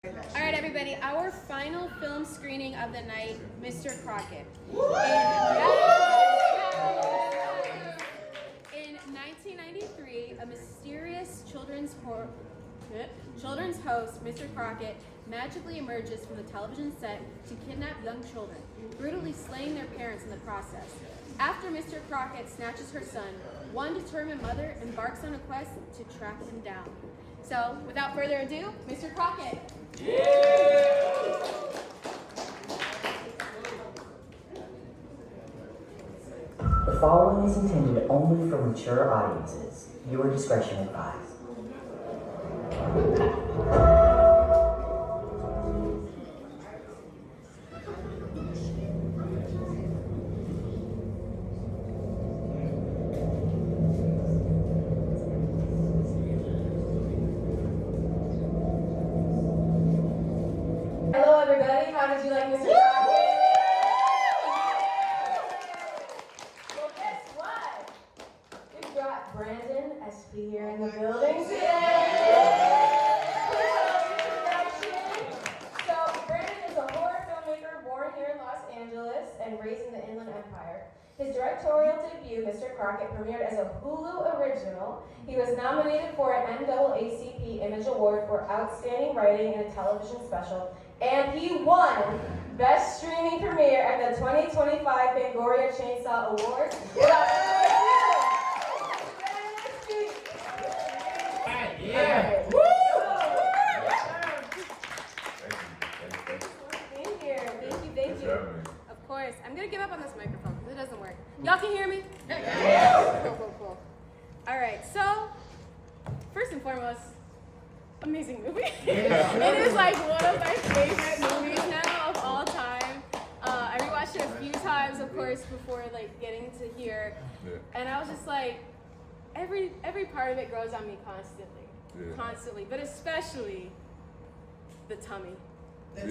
All right, everybody, our final film screening of the night, Mr. Crocket. In 1993, a mysterious children's host, Mr. Crocket, magically emerges from the television set to kidnap young children, brutally slaying their parents in the process. After Mr. Crocket snatches her son, one determined mother embarks on a quest to track him down. So, without further ado, Mr. Crocket. The following is intended only for mature audiences. Viewer discretion advised. Hello, everybody. How did you like Mr. Crocket? Well, guess what? We've got Brandon Espy here in the building today. So, Brandon is a horror filmmaker born here in Los Angeles and raised in the Inland Empire. His directorial debut, Mr. Crocket, premiered as a Hulu original. He was nominated for an NAACP Image Award for Outstanding Writing in a Television Special, and he won Best Streaming Premiere at the 2025 Fangoria Chainsaw Awards. Without further ado, Yeah. Woo! Thank you. Thank you. Of course. I'm gonna give up on this microphone because it doesn't work. Y'all can hear me? Yeah. Cool. All right, so first and foremost, amazing movie. It is like one of my favorite movies now of all time. I rewatched it a few times, of course, before like getting to here, and I was just like, every part of it grows on me constantly, but especially the tummy. That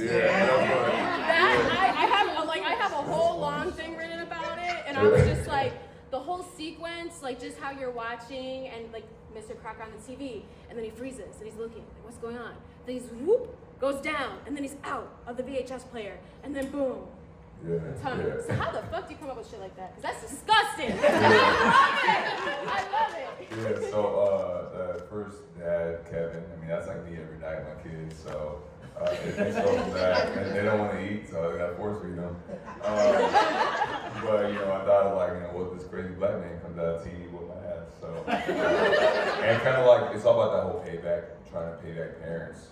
I have a whole long thing written about it, and I was just like, the whole sequence, like just how you're watching and like Mr. Crocker on the TV, and then he freezes and he's looking, like, what's going on? Then he's whoop, goes down, and then he's out of the VHS player, and then boom, tummy. So how the fuck do you come up with shit like that? Because that's disgusting. I love it. Yeah, so the first dad, Kevin, I mean, that's like me every night with my kids, so they go from that, and they don't want to eat, so I gotta force feed them. But, you know, I thought of like, you know, what this crazy black man comes out of TV with my ass, so. And kind of like, it's all about that whole payback, trying to pay back parents.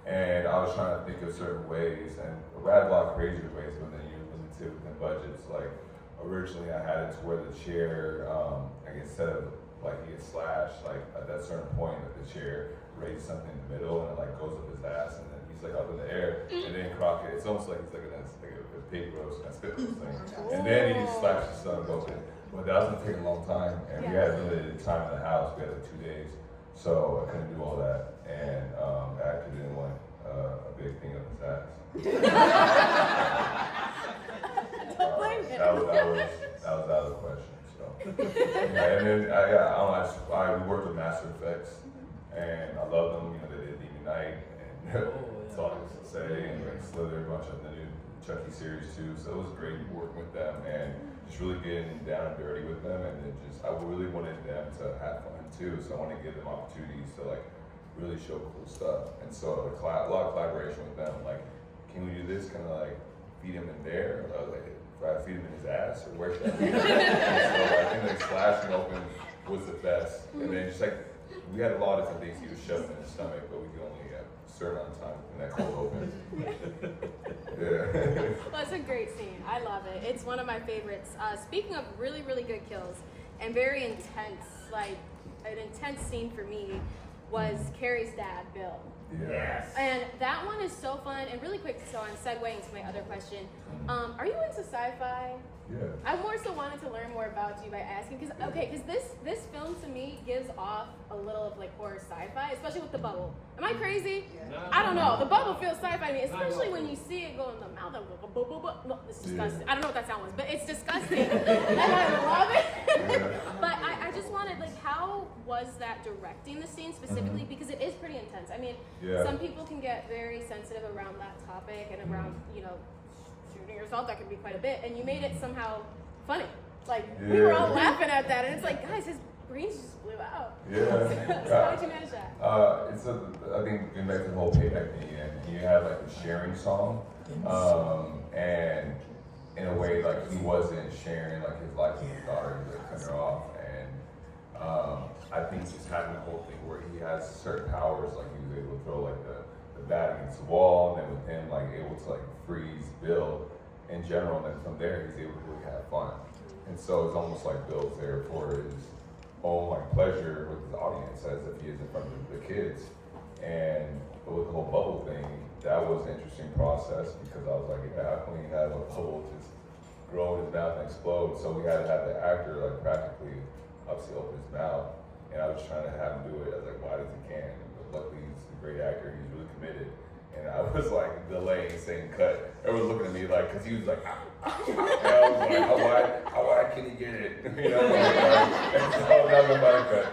And I was trying to think of certain ways, and I had a lot of crazier ways, but then you listen to within budgets. Like, originally I had it to where the chair, like instead of like he gets slashed, like at that certain point, like the chair raises something in the middle and it like goes up his ass, and then he's like up in the air, and then Crocket, it's almost like he's like a pig roast, and spit roast thing. And then he slaps his son open. But that was gonna take a long time, and we had limited time in the house. We had like 2 days, so I couldn't do all that. And the actor didn't want a big thing of his ass. Don't blame him. That was out of the question. So yeah, and then we worked with Master Effects, and I love them. You know, they did Demon Knight, and that's all I was to say. And like Slither, a bunch of the new Chucky series too. So it was great working with them and just really getting down and dirty with them. And then I really wanted them to have fun too. So I wanted to give them opportunities to like really show cool stuff. And so a lot of collaboration with them. Like, can we do this? Kind of like feed him in there? Like, feed him in his ass, or where should I feed him? So I think like slashing open was the best. And then just like we had a lot of different things he was shoving in his stomach, but we could only serve on time when that cold opens. Yeah. Well, it's a great scene. I love it. It's one of my favorites. Speaking of really, really good kills and very intense, like an intense scene for me was Carrie's dad, Bill. Yes. And that one is so fun. And really quick, so I'm segueing to my other question. Are you into sci-fi? Yeah. I more so wanted to learn more about you by asking, because this film to me gives off a little of like horror sci-fi, especially with the bubble. Am I crazy? No. I don't know. The bubble feels sci-fi to me, especially when you see it go in the mouth. It's disgusting. I don't know what that sound was, but it's disgusting, and I love it. But I just wanted, like, how was that directing the scene specifically? Because it is pretty intense. I mean, some people can get very sensitive around that topic and around, you know, shooting yourself. That can be quite a bit. And you made it somehow funny. Like, we were all laughing at that. And it's like, guys, his brains just blew out. So how did you manage that? I think getting back to the whole payback thing, and you had like a sharing song, and in a way, like, he wasn't sharing like his life with his daughter, he was like cutting her off, and I think just having the whole thing where he has certain powers, like he was able to throw like the bat against the wall, and then with him like able to like freeze Bill in general, and then from there he's able to really have fun, and so it's almost like Bill's there for his own like pleasure with his audience as if he is in front of the kids. But with the whole bubble thing, that was an interesting process because I was like, how can we have a bubble just grow in his mouth and explode? So we had to have the actor like practically obviously open his mouth, and I was trying to have him do it. I was like, why does he can? But luckily he's a great actor, he's really committed. And I was like delaying saying cut. Everyone's looking at me like, cause he was like, ah, ah, ah. And I was like, how wide can he get it? You know, and so that was a fun cut.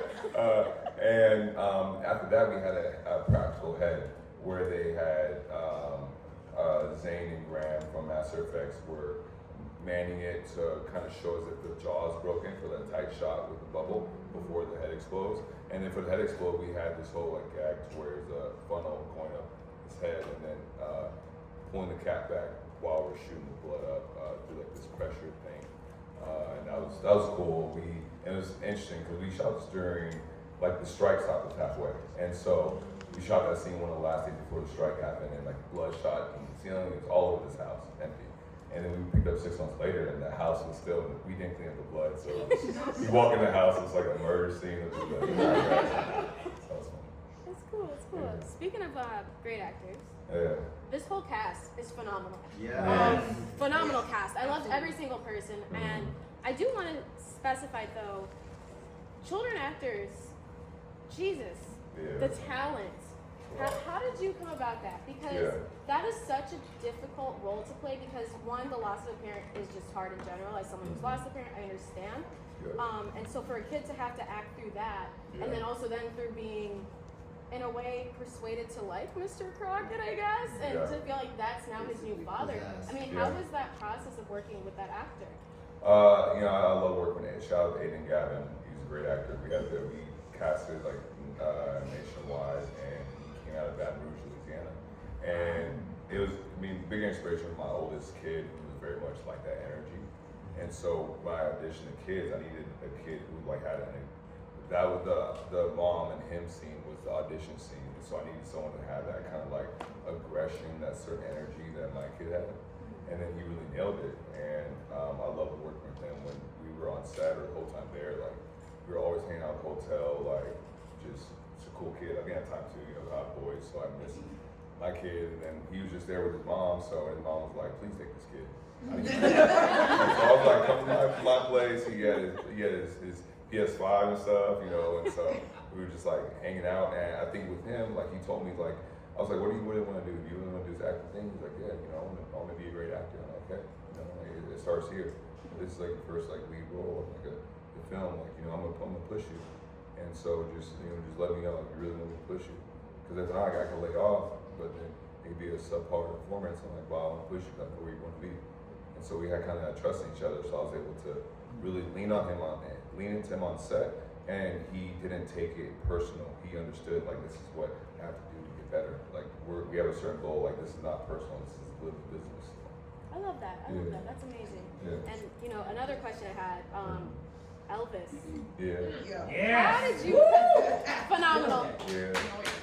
After that, we had a practical head where they had Zane and Graham from Master Effects were manning it to kind of show us if the jaw is broken for that tight shot with the bubble before the head explodes. And then for the head explode, we had this whole like gag where there's a funnel going up his head and then pulling the cap back while we're shooting the blood up through like this pressure thing. And that was cool. And it was interesting because we shot this during like the strike stop was halfway, and so we shot that scene one of the last days before the strike happened, and like blood shot from the ceiling. It was all over this house, empty. And then we picked up 6 months later, and the house was still. We didn't clean up the blood, so we walk in the house. It's like a murder scene. It was like, so that was fun. That's cool. That's cool. Yeah. Speaking of great actors, this whole cast is phenomenal. Phenomenal cast. I loved every single person, and I do want to specify though, children actors. Jesus, the talent. How did you come about that? Because that is such a difficult role to play because one, the loss of a parent is just hard in general. As someone who's lost a parent, I understand. And so for a kid to have to act through that, and then also then through being, in a way, persuaded to like Mr. Crocket, I guess, and to feel like that's now his new father. I mean, how was that process of working with that actor? You know, I love working with Aiden. Shout out to Aiden Gavin. He's a great actor. We casted like nationwide, and he came out of Baton Rouge, Louisiana. And it was, I mean, big inspiration from my oldest kid, who was very much like that energy. And so when I auditioned the kids, I needed a kid who like had that was the mom and him scene was the audition scene. And so I needed someone to have that kind of like aggression, that certain energy that my kid had. And then he really nailed it. And I loved working with him when we were on set or the whole time there. Like, we were always hanging out at the hotel, like, just a cool kid. I didn't have time to, you know, hot boys, so I missed my kid. And then he was just there with his mom, so his mom was like, please take this kid. So I was like, come to my place. He had his PS5 and stuff, you know, and so we were just like hanging out. And I think with him, like, he told me, like, I was like, what do you really want to do? Do you really want to do this acting thing? He's like, yeah, you know, I want to be a great actor. I'm like, okay, you know, like, it starts here. This is like the first like lead role, like the film, like, you know, I'm gonna push you. And so just let me know, like, you really want me to push you. Because if not, I can lay off, but then it could be a subpar performance. I'm like, wow, I want to push you, that's where you want to be. And so we had kind of that trust in each other, so I was able to really lean into him on set, and he didn't take it personal. He understood, like, this is what I have to do to get better. Like, we have a certain goal, like, this is not personal, this is live the business. I love that. I love that. That's amazing. And, you know, another question I had, Elvis. How did you, phenomenal.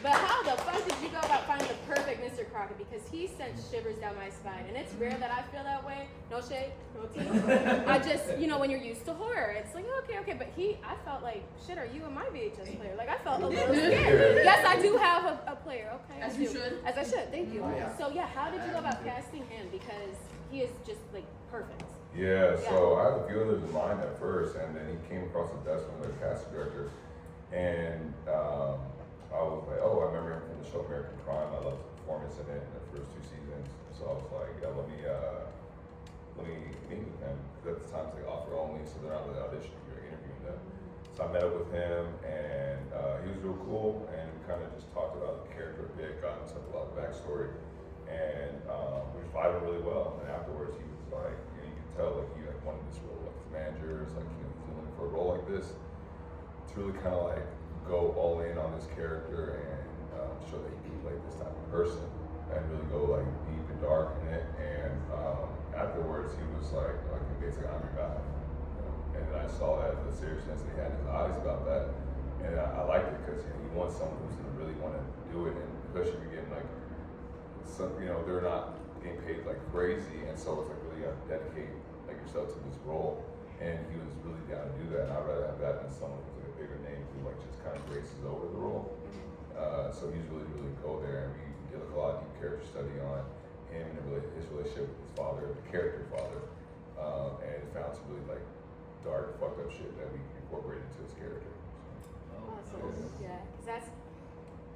But how the fuck did you go about finding the perfect Mr. Crockett? Because he sent shivers down my spine, and it's rare that I feel that way. No shade, no tea. I just, you know, when you're used to horror, it's like, okay, but I felt like, shit, are you my VHS player? Like, I felt a little scared. Yes, I do have a player, okay. As you should. As I should, thank you. So yeah, how did you go about casting him? Because he is just like perfect. So I had a few others in mind at first, and then he came across the desk from the casting director, and I was like, oh, I remember him from the show American Crime. I loved his performance in it in the first 2 seasons. So I was like, yeah, let me meet with him. Because at the time it's like offer only, so they're not really auditioning, you're interviewing them. So I met up with him, and he was real cool, and we kind of just talked about the character a bit, got into a lot of backstory, and we were vibing really well. And then afterwards, he was like, you know, you could tell like he like wanted this role, like his manager. It's like he's looking for a role like this to really kind of like go all in on this character and show that he can play this type of person and really go like deep and dark in it. And afterwards, he was like basically, I'm your guy. And then I saw that the seriousness that he had in his eyes about that, and I liked it because you want someone who's gonna really want to do it, and especially if you're getting like some, you know, they're not getting paid like crazy, and so it's like really gotta dedicate like yourself to this role. And he was really down to do that, and I'd rather have that than someone who's like a bigger name who like just kind of graces over the role. So he's really go there, and we did like a lot of deep character study on him and his relationship with his father, the character father, and found some really like dark, fucked up shit that we incorporated into his character. Awesome. Yeah, because that's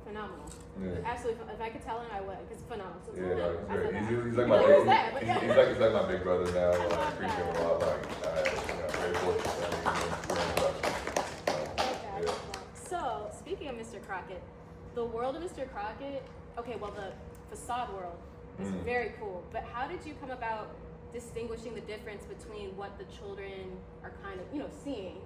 phenomenal. Yeah. Absolutely. If I could tell him, I would. Because it's phenomenal. So Yeah, no, he's great. He's You're like my like, big, "Who's that?" But he's like my big brother now. I appreciate him a lot. Like, very fortunate that Okay. So, speaking of Mr. Crockett, the world of Mr. Crockett, okay, well, the facade world is very cool. But how did you come about distinguishing the difference between what the children are kind of, you know, seeing?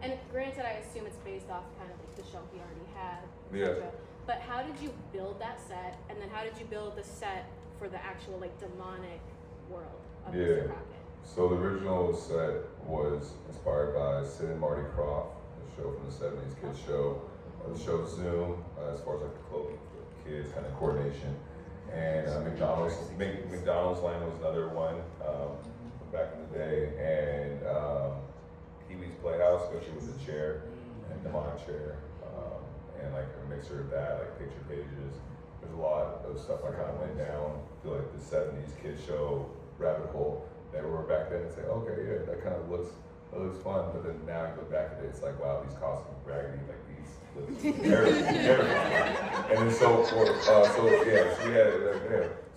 And granted, I assume it's based off kind of like the show he already had, etc. But how did you build that set, and then how did you build the set for the actual like demonic world of Mr. Crockett? So the original set was inspired by Sid and Marty Krofft, the show from the 70s, kids show. The show Zoom, as far as like the clothing for the kids, kind of coordination. And McDonald's Land was another one back in the day, and Pee-wee's Playhouse, especially with the chair and demonic chair, and like a mixture of that, like picture pages. There's a lot of stuff I kind of went down to like the 70s kids show rabbit hole that were back then and say, okay, yeah, that kind of looks fun. But then now you look back at it, it's like, wow, these costumes raggedy, like these look terrifying. And then so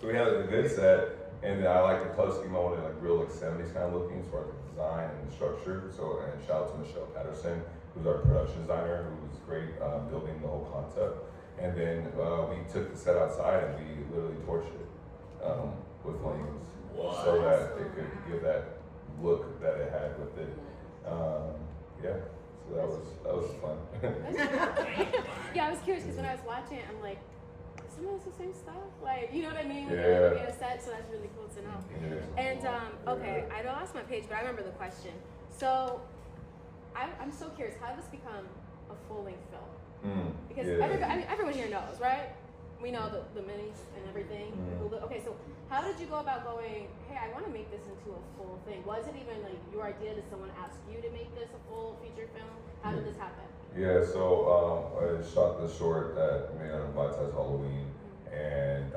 we had a good set, and then I like the color scheme. I wanted like real like 70s kind of looking as far as the design and the structure. So, and shout out to Michelle Patterson, who's our production designer, who was great building the whole concept. And then we took the set outside and we literally torched it with flames, so that it could give that look that it had with it. So that was fun. Yeah, I was curious because when I was watching it, I'm like, some of it's the same stuff, like, you know what I mean? Yeah. In a set, so that's really cool to know. Yeah. And okay, I lost my page, but I remember the question. So I'm so curious, how did this become a full-length film? Because everyone here knows, right? We know the minis and everything. Okay, so how did you go about going, hey, I want to make this into a full thing? Was it even like your idea? Did someone ask you to make this a full feature film? How did this happen? Yeah, so I shot the short that made on Valentine's Halloween, and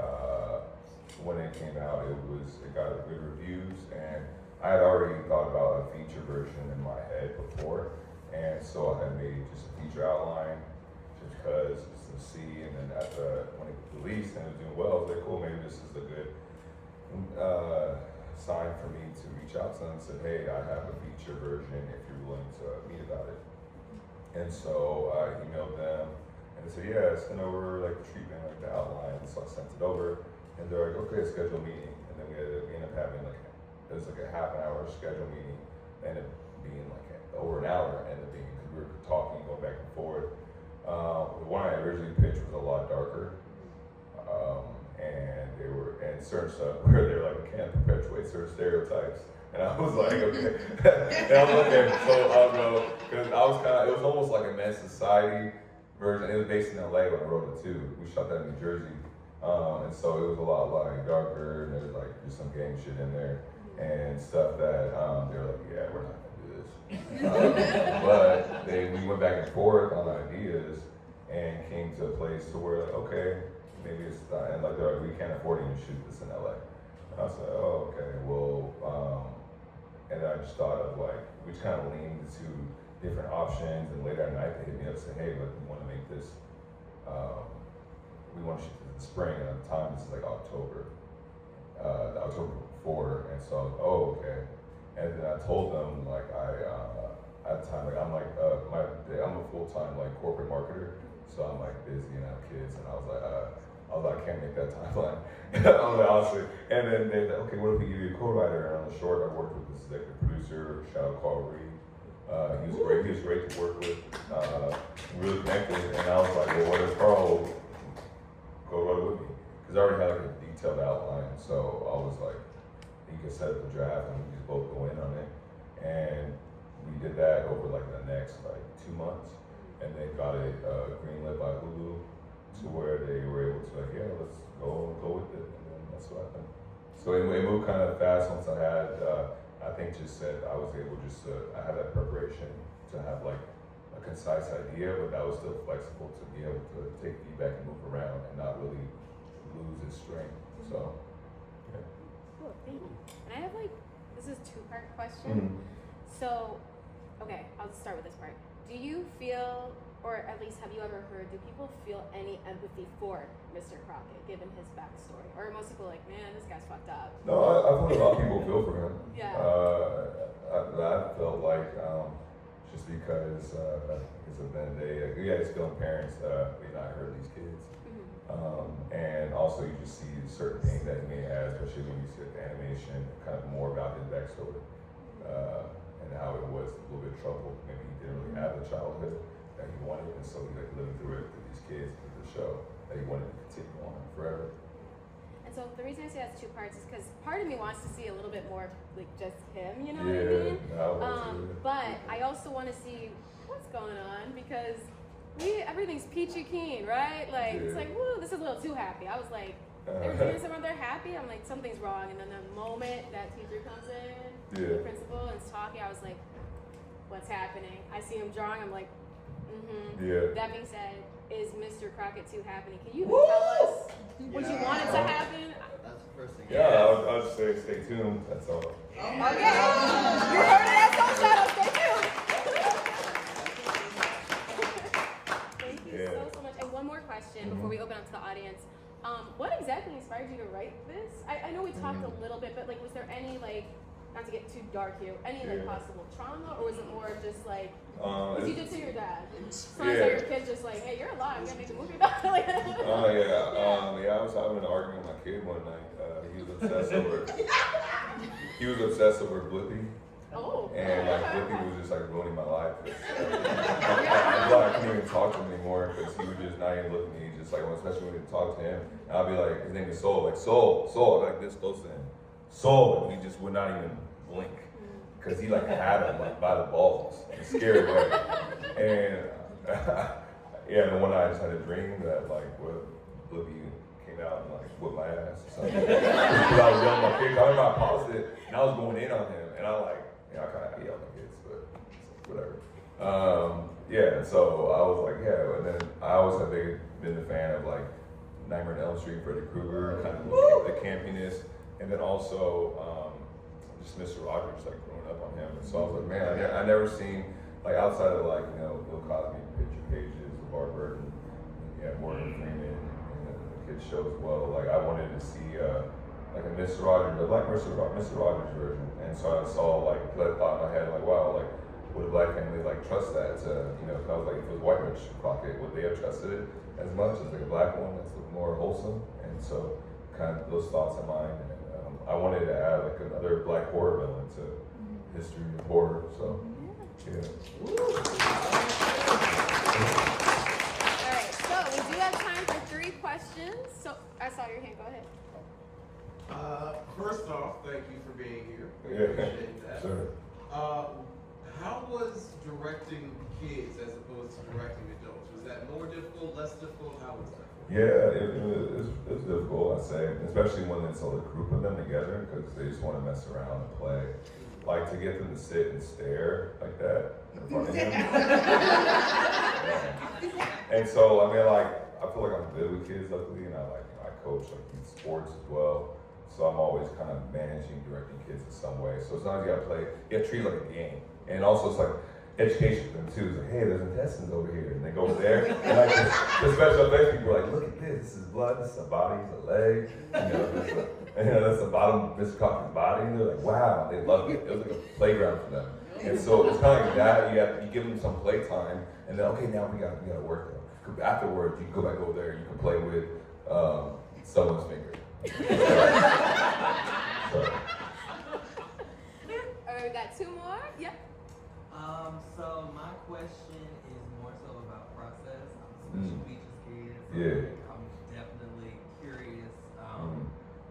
when it came out, it got good reviews, and I had already thought about a feature version in my head before, and so I had made just a feature outline, just because it's to see, and then when it released and it was doing well, I was like, cool, maybe this is a good sign for me to reach out to them and say, hey, I have a feature version if you're willing to meet about it. And so I emailed them and they said, yeah, send over like the treatment, like the outline. So I sent it over and they're like, okay, schedule a meeting. And then we ended up having it was like a half an hour scheduled meeting. It ended up being like over an hour, because we were talking, going back and forth. The one I originally pitched was a lot darker. And they were, and certain stuff where they were like, we can't perpetuate certain stereotypes. And I was like, okay. And I was like, okay, so I'll go, because it was almost like a Men's Society version. It was based in LA when I wrote it too. We shot that in New Jersey. And so it was a lot like darker, and there was like just some gang shit in there and stuff that they were like, yeah, we're not gonna do this. But we went back and forth on ideas and came to a place to where like, okay, maybe it's not, and like they're like, we can't afford to even shoot this in LA. And I was like, oh, okay, well, and then I just thought of like, we just kind of leaned into different options, and later at night they hit me up and said, hey, look, we want to make this, we want to shoot this in the spring, and at the time this is like October before, and so I was like, oh, okay. And then I told them like, I at the time, like I'm like I'm a full-time like corporate marketer, so I'm like busy and I have kids, and I was like I can't make that timeline. I was like, honestly, and then they're like, okay, what if we give you a co-writer? And on the short, I worked with this executive producer, shout out Carl Reed. He was great. He was great to work with. Really connected, and I was like, well, what if Carl go write it with me? Because I already had like a detailed outline, so I was like, he could set up the draft, and we just both go in on it. And we did that over like the next like 2 months, and they got it greenlit by Hulu, to where they were able to like, yeah, let's go with it, and then that's what happened. So it moved kind of fast once I had, I think just said I was able I had that preparation to have like a concise idea, but that was still flexible to be able to take feedback and move around and not really lose its strength. So, yeah. Cool, thank you. And I have like, this is a two-part question. So, okay, I'll start with this part. Do you feel, or at least have you ever heard, do people feel any empathy for Mr. Crockett, given his backstory? Or are most people like, man, this guy's fucked up? No, I feel a lot of people feel for him. Yeah. I felt like, just because it's a bad day, yeah, he's still parents, may not hurt these kids. And also you just see certain things that he may have, especially when you see the animation, kind of more about his backstory. And how it was a little bit troubled. Maybe he didn't really have the childhood that he wanted, and so he like living through it with these kids with the show that he wanted to continue on forever. And so the reason I say that's two parts is because part of me wants to see a little bit more like just him, you know what I mean? But I also want to see what's going on because everything's peachy keen, right? Like it's like, woo, this is a little too happy. I was like, they were doing something, they're happy. I'm like, something's wrong. And then the moment that teacher comes in, the principal, and is talking, I was like, what's happening? I see him drawing. I'm like, That being said, is Mr. Crockett too happening? Can you tell us what you wanted to happen? That's the first thing. Yeah, I'll just say stay tuned. That's all. Okay. You heard it, that's all. Shout out, stay tuned. Thank you so much. And one more question before we open up to the audience. What exactly inspired you to write this? I know we talked a little bit, but like, was there any like, not to get too dark here, any like possible trauma, or was it more just like, what you did to your dad? Sounds like your kid just like, hey, you're alive, I'm gonna make a movie about it. I was having an argument with my kid one night. He was obsessed over Blippi. Oh. And like Blippi was just like ruining my life. I thought I couldn't even talk to him anymore because he would just not even look at me. Just like, especially when we talk to him, and I'll be like, his name is Soul, like Soul, I'll be like this close to him, Soul, and he just would not even blink because he like had him like by the balls, in a scary way. And and then one night I just had a dream that like Blippi came out and like whipped my ass or something. Because I was yelling at my kid. I remember I paused it and I was going in on him, and I like. I kind of yell at kids, but whatever. So I was like, and then I always have been a fan of like Nightmare on Elm Street, Freddy Krueger, kind of the campiness, and then also just Mr. Rogers, like growing up on him. And so I was like, man, I never seen like outside of like Bill Cosby picture pages, LeVar Burton, Morgan Freeman, and the kids show as well. Like I wanted to see. Like a Mr. Rogers, like Mr. Rogers version, and so I saw like thought in my head like, wow, like would a black family like trust that to because I was like, if it was white Mr. Crockett, would they have trusted it as much as like a black one that's more wholesome? And so kind of those thoughts in mind, and I wanted to add like another black horror villain to history of horror. So All right, so we do have time for 3 questions. So I saw your hand. Go ahead. First off, thank you for being here. Appreciate that. Sure. How was directing kids as opposed to directing adults? Was that more difficult, less difficult? How was that? Yeah, it was difficult, I'd say, especially when it's a group of them together because they just want to mess around and play. Like to get them to sit and stare like that in front of him. And so, I mean, like, I feel like I'm good with kids, luckily, and I coach like youth sports as well. So I'm always kind of managing, directing kids in some way. So sometimes you gotta treat it like a game. And also it's like education for them too. It's like, hey, there's intestines over here. And they go over there. And like the special effects people are like, look at this. This is blood, this is a body, this is a leg. That's the bottom of Mr. Crockett's body. And they're like, wow, they love it. It was like a playground for them. And so it's kind of like that. You give them some play time, and then okay, now we got to work though. Afterwards, you can go back over there. You can play with someone's finger. So. Alright, we got 2 more. Yep. So my question is more so about process. I'm a special features kid. So Yeah. I'm definitely curious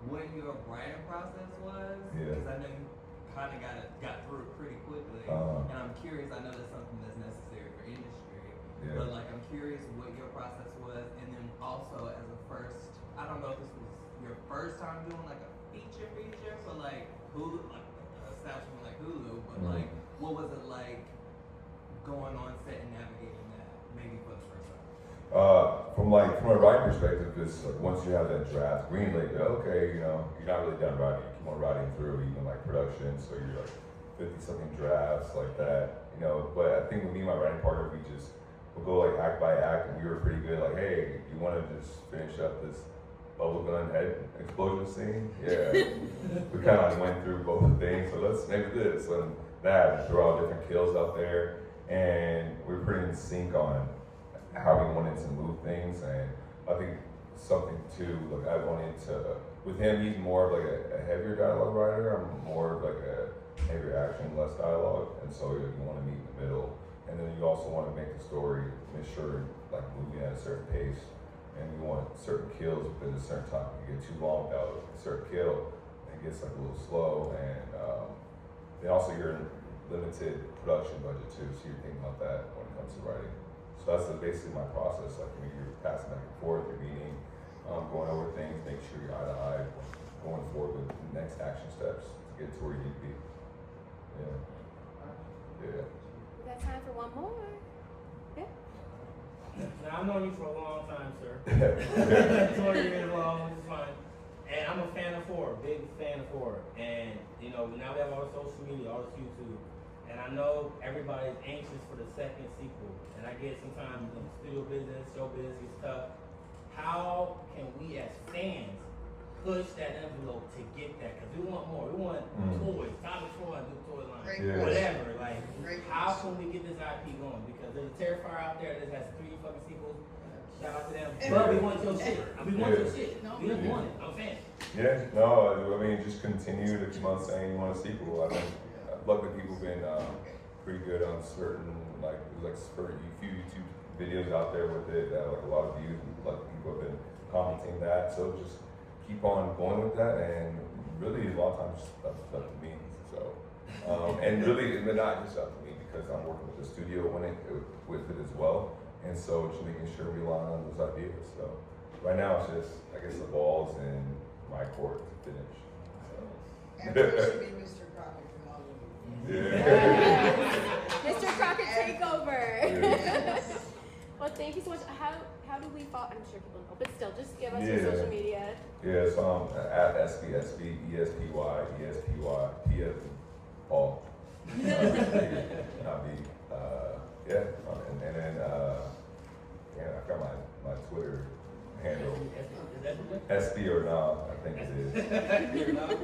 what your writing process was. Yeah. Because I know you kind of got through it pretty quickly. And I'm curious, I know that's something that's necessary for industry. Yeah. But like I'm curious what your process was, and then also as a first, I don't know if this was your first time doing like a feature for like Hulu, like establishment like Hulu, but like what was it like going on set and navigating that maybe for the first time? From a writing perspective, it's like once you have that draft greenlit, okay, you're not really done writing. You keep on writing through even like production, so you're like 50-something drafts like that, But I think with me and my writing partner, we'll go like act by act, and we were pretty good. Like, hey, you want to just finish up this bubble gun head explosion scene? Yeah. We kind of went through both things, so let's maybe this and that, and throw out different kills out there, and we're pretty in sync on how we wanted to move things. And I think something too, like I wanted to, with him, he's more of like a heavier dialogue writer. I'm more of like a heavier action, less dialogue, and so you want to meet in the middle. And then you also want to make the story, make sure like moving at a certain pace, and you want certain kills within a certain time. You get too long without a certain kill, it gets like a little slow. And then also you're in limited production budget too, so you're thinking about that when it comes to writing. So that's basically my process. Like you're passing back and forth, you're meeting, going over things, make sure you're eye to eye, going forward with the next action steps to get to where you need to be. Yeah. Yeah. We got time for one more. Yeah. Now, I've known you for a long time, sir. 20 years long, which is fine. And I'm a fan of horror, big fan of horror. And, now we have all the social media, all this YouTube. And I know everybody's anxious for the second sequel. And I get sometimes in studio business, show business is tough. How can we as fans push that envelope to get that? Because we want more. We want toys. Tommy Troy, new toy line. Whatever. Like, how can we get this IP going? Because there's a Terrifier out there that has 3 fucking sequels. Shout out to them. But we want your shit. We want your shit. We just want it. I'm a fan. Yeah, no, I mean, just continue to keep on saying you want a sequel. I think, luckily, people have been pretty good on certain, like, there's like a few YouTube videos out there with it that have like a lot of views, and like people have been commenting that. So just keep on going with that, and really a lot of times that's up to me. So, and really, and not just up to me because I'm working with the studio with it as well. And so just making sure we align on those ideas. So right now it's just, I guess the ball's in my court to finish. So. And it should be Mr. Crocket from all of you. Yeah. Mr. Crocket takeover. Yeah. Well, thank you so much. How do we follow? I'm sure people know, but still, just give us your social media. Yeah, so I'm at Espy, ESPY, P as in Paul. And then I got my Twitter handle. Espy or not, I think it is.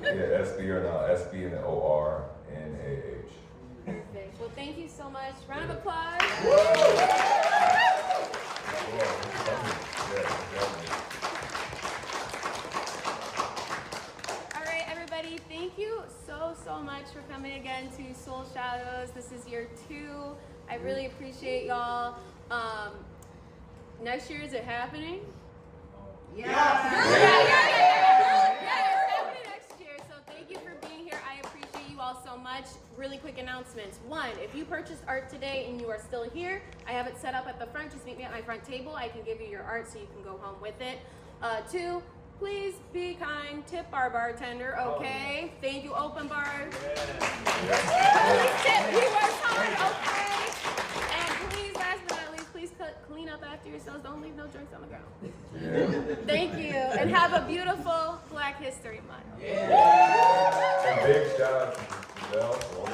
Yeah, Espy or not, Espy and ORNAH. Perfect. Well, thank you so much. Round of applause. All right, everybody. Thank you so much for coming again to Soul Shadows. This is year 2. I really appreciate y'all. Next year, is it happening? Yeah. Yeah, it's happening next year. So thank you for being here. I appreciate you all so much. Really quick announcements. 1, if you purchased art today and you are still here, I have it set up at the front. Just meet me at my front table. I can give you your art so you can go home with it. 2, please be kind. Tip our bartender, okay? Thank you, open bar. Please tip. He works hard, okay? And please, last but not least, please clean up after yourselves. Don't leave no drinks on the ground. Yeah. Thank you, and have a beautiful Black History Month. And big shout out to Giselle for all the